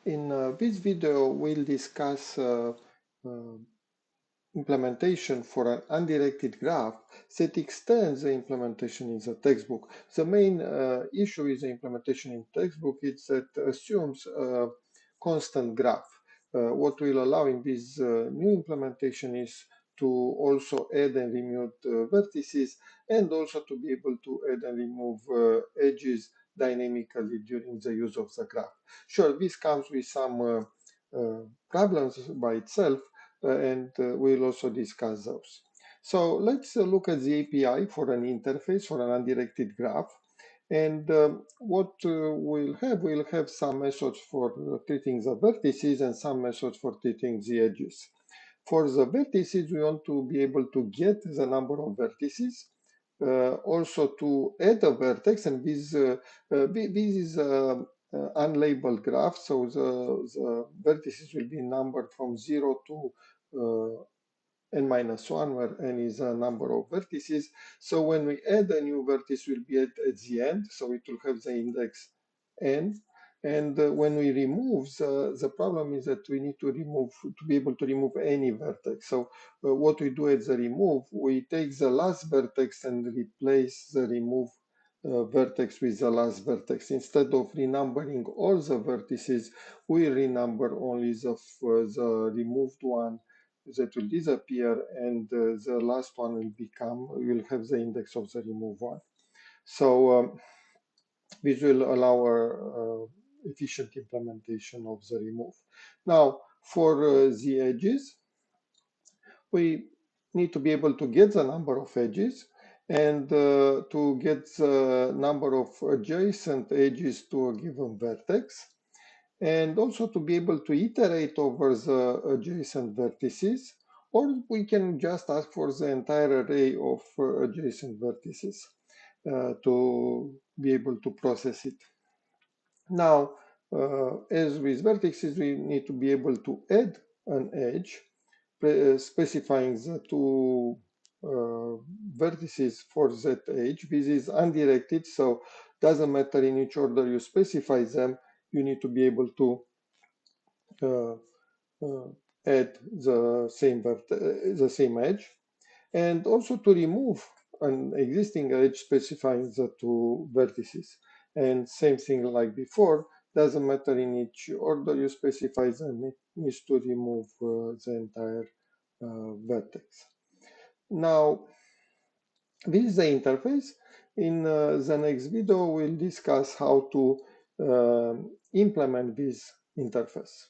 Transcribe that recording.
In this video, we'll discuss uh, implementation for an undirected graph that extends the implementation in the textbook. The main issue is the implementation in textbook. It's that assumes a constant graph. What will allow in this new implementation is to also add and remove vertices, and also to be able to add and remove edges dynamically during the use of the graph. Sure, this comes with some problems by itself, and we'll also discuss those. So let's look at the API for an interface for an undirected graph. And what we'll have some methods for treating the vertices and some methods for treating the edges. For the vertices, we want to be able to get the number of vertices, also to add a vertex, and this is unlabeled graph, so the vertices will be numbered from 0 to n-1, where n is a number of vertices. So when we add a new vertex, will be at the end, so it will have the index n. And when we remove, the problem is that we need to remove, to be able to remove any vertex. So what we do at the remove, we take the last vertex and replace the remove vertex with the last vertex. Instead of renumbering all the vertices, we renumber only the removed one that will disappear, and the last one will have the index of the removed one. So this will allow efficient implementation of the remove. Now, for the edges, we need to be able to get the number of edges, and to get the number of adjacent edges to a given vertex, and also to be able to iterate over the adjacent vertices, or we can just ask for the entire array of adjacent vertices to be able to process it. Now, as with vertices, we need to be able to add an edge, specifying the two vertices for that edge. This is undirected, so doesn't matter in which order you specify them, you need to be able to add the same edge, and also to remove an existing edge specifying the two vertices. And same thing like before, doesn't matter in which order you specify them, it needs to remove the entire vertex. Now, this is the interface. In the next video, we'll discuss how to implement this interface.